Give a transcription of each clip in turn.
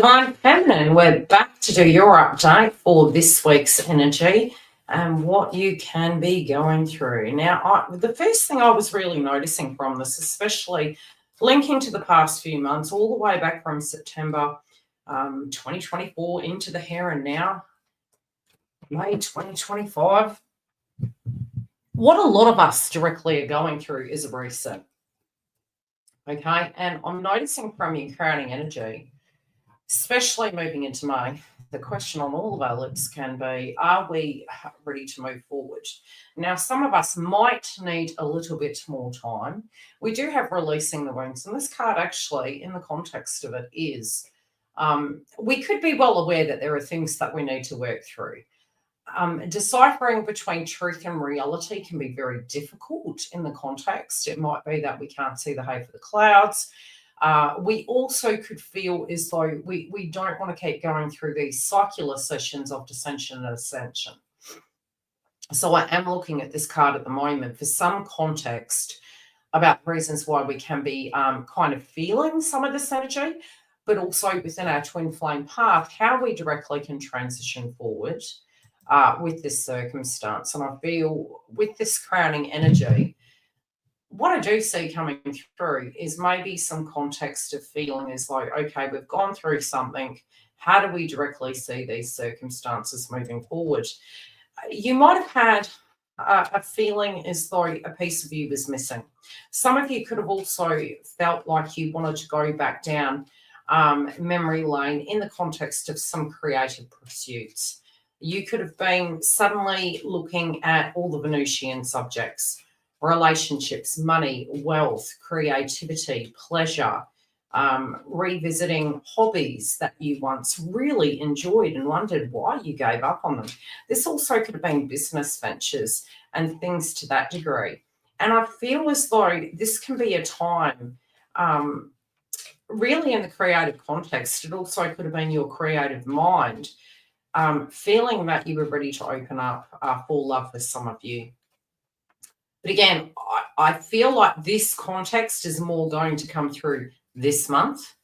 Divine Feminine, we're back to do your update for this week's energy and what you can be going through. Now, the first thing I was really noticing from this, especially linking to the past few months, all the way back from September 2024 into the here and now, May 2025, what a lot of us directly are going through is a reset. Okay, and I'm noticing from your crowning energy, especially moving into May, the question on all of our lips can be, are we ready to move forward? Now, some of us might need a little bit more time. We do have releasing the wounds, and this card actually, in the context of it, is we could be well aware that there are things that we need to work through. Deciphering between truth and reality can be very difficult in the context. It might be that we can't see the hay for the clouds. We also could feel as though we don't want to keep going through these circular sessions of dissension and ascension. So I am looking at this card at the moment for some context about reasons why we can be kind of feeling some of this energy, but also within our twin flame path, how we directly can transition forward with this circumstance. And I feel with this crowning energy, what I do see coming through is maybe some context of feeling as like, okay, we've gone through something. How do we directly see these circumstances moving forward? You might have had a feeling as though a piece of you was missing. Some of you could have also felt like you wanted to go back down memory lane in the context of some creative pursuits. You could have been suddenly looking at all the Venusian subjects: relationships, money, wealth, creativity, pleasure, revisiting hobbies that you once really enjoyed and wondered why you gave up on them. This also could have been business ventures and things to that degree. And I feel as though this can be a time, really in the creative context, it also could have been your creative mind, feeling that you were ready to open up for love with some of you. But again, I feel like this context is more going to come through this month,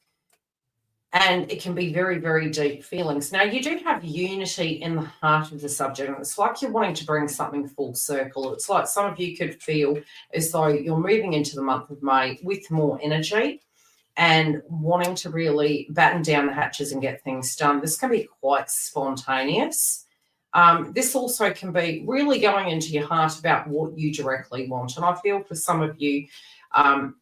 and it can be very, very deep feelings. Now, you do have unity in the heart of the subject, and it's like you're wanting to bring something full circle. It's like some of you could feel as though you're moving into the month of May with more energy and wanting to really batten down the hatches and get things done. This can be quite spontaneous. This also can be really going into your heart about what you directly want. And I feel for some of you,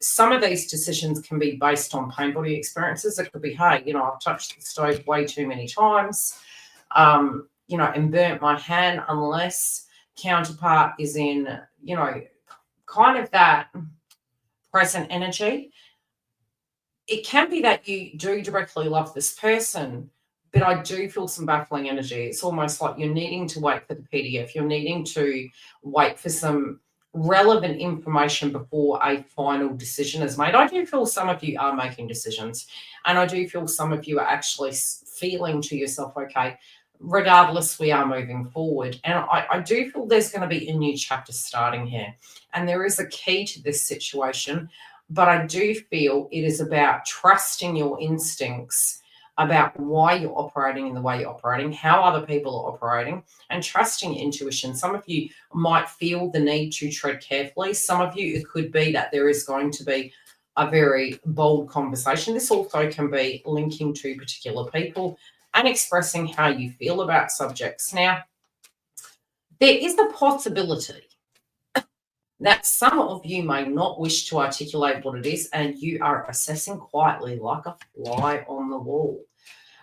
some of these decisions can be based on pain body experiences. It could be, hey, I've touched the stove way too many times, and burnt my hand, unless counterpart is in, kind of that present energy. It can be that you do directly love this person, but I do feel some baffling energy. It's almost like you're needing to wait for the PDF. You're needing to wait for some relevant information before a final decision is made. I do feel some of you are making decisions, and I do feel some of you are actually feeling to yourself, okay, regardless, we are moving forward. And I do feel there's going to be a new chapter starting here. And there is a key to this situation, but I do feel it is about trusting your instincts about why you're operating in the way you're operating, how other people are operating, and trusting intuition. Some of you might feel the need to tread carefully. Some of you, it could be that there is going to be a very bold conversation. This also can be linking to particular people and expressing how you feel about subjects. Now, there is a possibility that some of you may not wish to articulate what it is, and you are assessing quietly like a fly on the wall.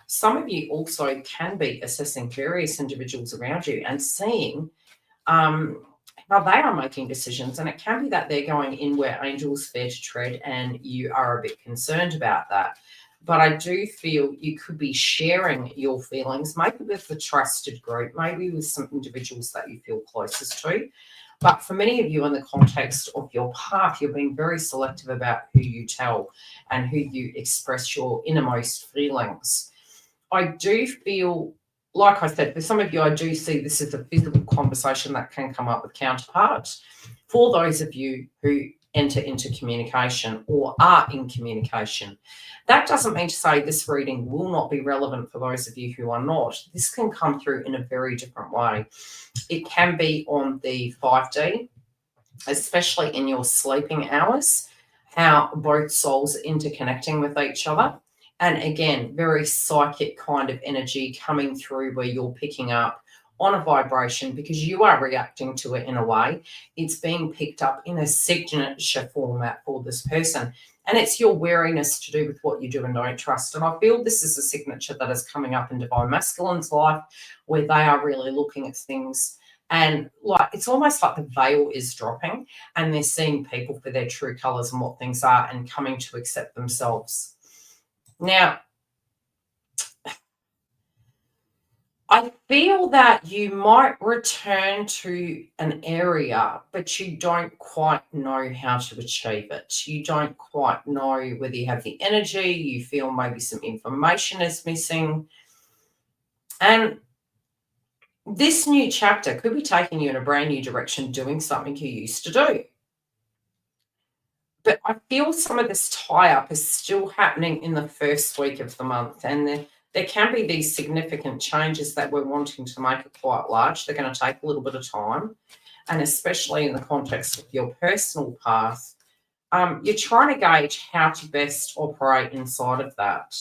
Some of you also can be assessing various individuals around you and seeing how they are making decisions, and it can be that they're going in where angels fear to tread, and you are a bit concerned about that. But I do feel you could be sharing your feelings, maybe with a trusted group, maybe with some individuals that you feel closest to. But for many of you, in the context of your path, you're being very selective about who you tell and who you express your innermost feelings. I do feel, like I said, for some of you, I do see this as a physical conversation that can come up with counterparts. For those of you who enter into communication or are in communication. That doesn't mean to say this reading will not be relevant for those of you who are not. This can come through in a very different way. It can be on the 5D, especially in your sleeping hours, how both souls are interconnecting with each other. And again, very psychic kind of energy coming through where you're picking up on a vibration because you are reacting to it in a way. It's being picked up in a signature format for this person. And it's your wariness to do with what you do and don't trust. And I feel this is a signature that is coming up in Divine Masculine's life where they are really looking at things and like it's almost like the veil is dropping and they're seeing people for their true colors and what things are and coming to accept themselves. Now, I feel that you might return to an area, but you don't quite know how to achieve it. You don't quite know whether you have the energy, you feel maybe some information is missing. And this new chapter could be taking you in a brand new direction, doing something you used to do. But I feel some of this tie-up is still happening in the first week of the month, and there can be these significant changes that we're wanting to make are quite large. They're going to take a little bit of time, and especially in the context of your personal path, you're trying to gauge how to best operate inside of that.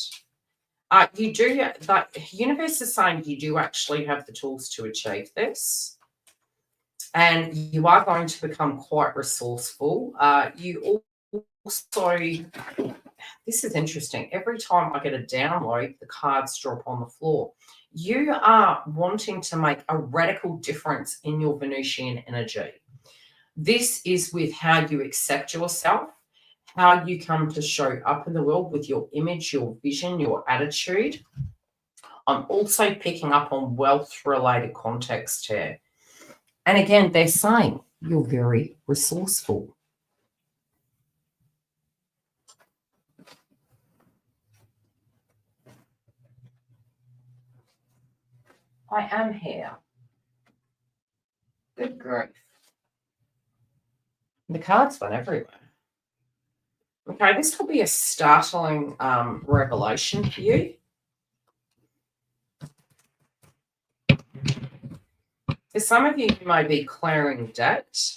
You do, the universe is saying you do actually have the tools to achieve this, and you are going to become quite resourceful. You also, this is interesting. Every time I get a download, the cards drop on the floor. You are wanting to make a radical difference in your Venusian energy. This is with how you accept yourself, how you come to show up in the world with your image, your vision, your attitude. I'm also picking up on wealth-related context here. And again, they're saying you're very resourceful. I am here. Good grief. The cards went everywhere. Okay, this could be a startling revelation for you. For some of you, you may be clearing debt.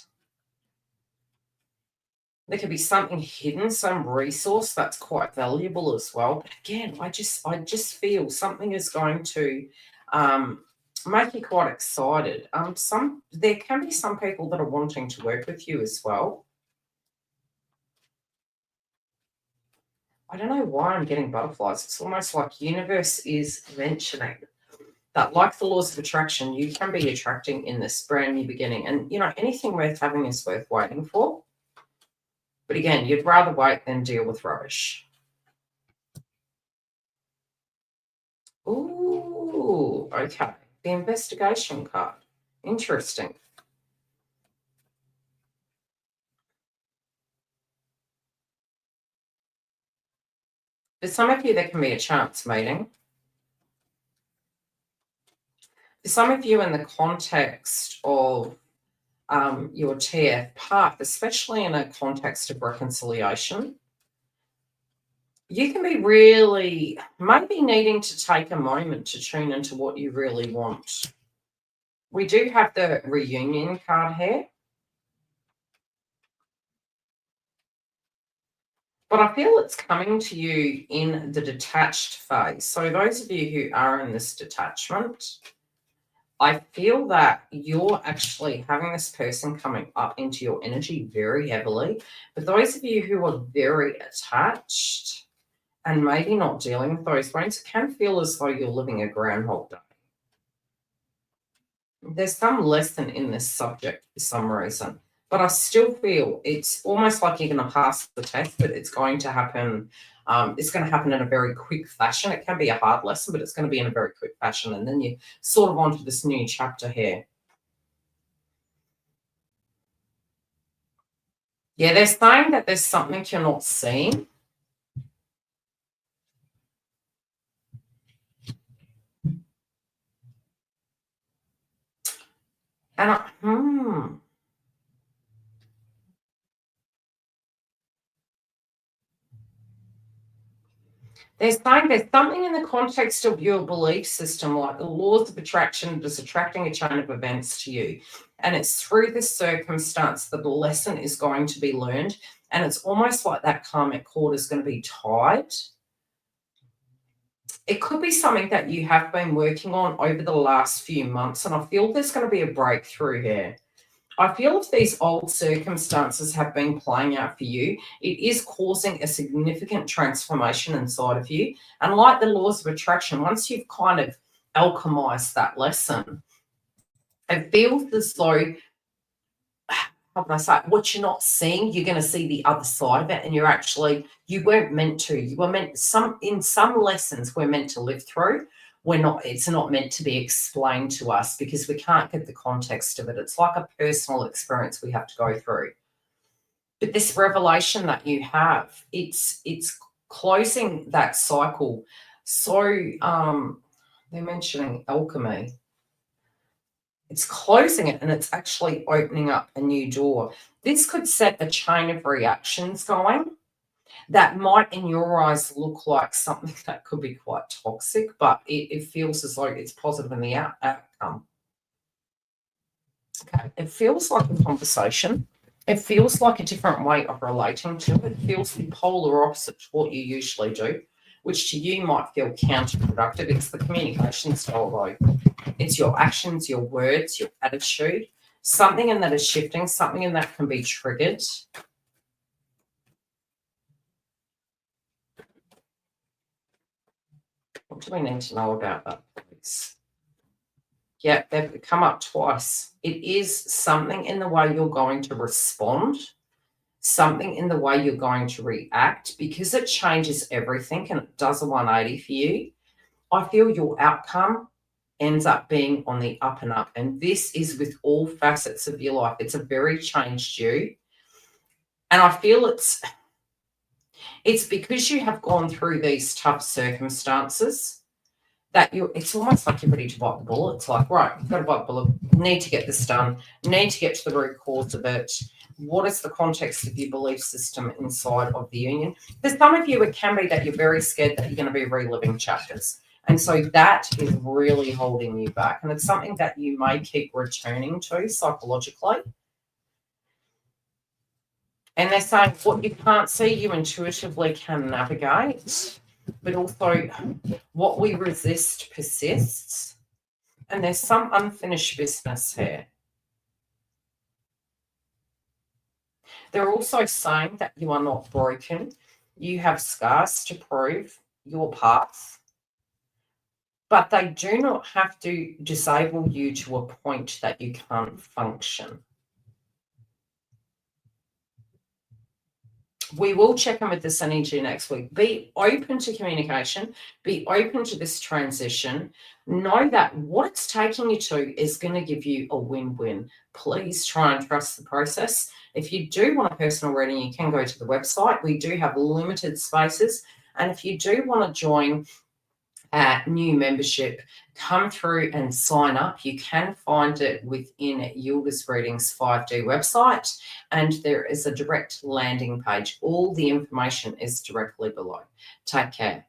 There could be something hidden, some resource that's quite valuable as well. But again, I just feel something is going to make you quite excited. There can be some people that are wanting to work with you as well. I don't know why I'm getting butterflies. It's almost like universe is mentioning that, like the laws of attraction, you can be attracting in this brand new beginning. And, anything worth having is worth waiting for. But again, you'd rather wait than deal with rubbish. Ooh, okay. The investigation card. Interesting. For some of you, there can be a chance meeting. For some of you, in the context of your TF path, especially in a context of reconciliation, you can be really maybe needing to take a moment to tune into what you really want. We do have the reunion card here. But I feel it's coming to you in the detached phase. So those of you who are in this detachment, I feel that you're actually having this person coming up into your energy very heavily. But those of you who are very attached and maybe not dealing with those wounds, it can feel as though you're living a Groundhog Day. There's some lesson in this subject for some reason, but I still feel it's almost like you're going to pass the test, but it's going to happen. It's going to happen in a very quick fashion. It can be a hard lesson, but it's going to be in a very quick fashion. And then you sort of onto this new chapter here. Yeah, they're saying that there's something you're not seeing. And They're saying there's something in the context of your belief system, like the laws of attraction, that's attracting a chain of events to you. And it's through this circumstance that the lesson is going to be learned. And it's almost like that karmic cord is going to be tied. It could be something that you have been working on over the last few months. And I feel there's going to be a breakthrough here. I feel if these old circumstances have been playing out for you, it is causing a significant transformation inside of you. And like the laws of attraction, once you've kind of alchemized that lesson, it feels as though, how can I say, what you're not seeing, you're going to see the other side of it. And you weren't meant to. You were meant, in some lessons we're meant to live through. It's not meant to be explained to us because we can't get the context of it. It's like a personal experience we have to go through. But this revelation that you have, it's closing that cycle. So they're mentioning alchemy. It's closing it and it's actually opening up a new door. This could set a chain of reactions going that might, in your eyes, look like something that could be quite toxic, but it feels as though it's positive in the outcome. Okay, it feels like a conversation. It feels like a different way of relating to it. It feels the polar opposite to what you usually do, which to you might feel counterproductive. It's the communication style, though. It's your actions, your words, your attitude. Something in that is shifting, something in that can be triggered. What do we need to know about that, please? Yeah, they've come up twice. It is something in the way you're going to respond, something in the way you're going to react, because it changes everything and it does a 180 for you. I feel your outcome ends up being on the up and up. And this is with all facets of your life. It's a very changed you. And I feel it's because you have gone through these tough circumstances that it's almost like you're ready to bite the bullet. It's like, right, you've got to bite the bullet, need to get this done, need to get to the root cause of it. What is the context of your belief system inside of the union? For some of you, it can be that you're very scared that you're going to be reliving chapters. And so that is really holding you back. And it's something that you may keep returning to psychologically. And they're saying what you can't see, you intuitively can navigate. But also what we resist persists. And there's some unfinished business here. They're also saying that you are not broken. You have scars to prove your path. But they do not have to disable you to a point that you can't function. We will check in with this energy next week. Be open to communication. Be open to this transition. Know that what it's taking you to is going to give you a win-win. Please try and trust the process. If you do want a personal reading, you can go to the website. We do have limited spaces. And if you do want to join new membership, come through and sign up. You can find it within Yildiz Readings 5D website, and there is a direct landing page. All the information is directly below. Take care.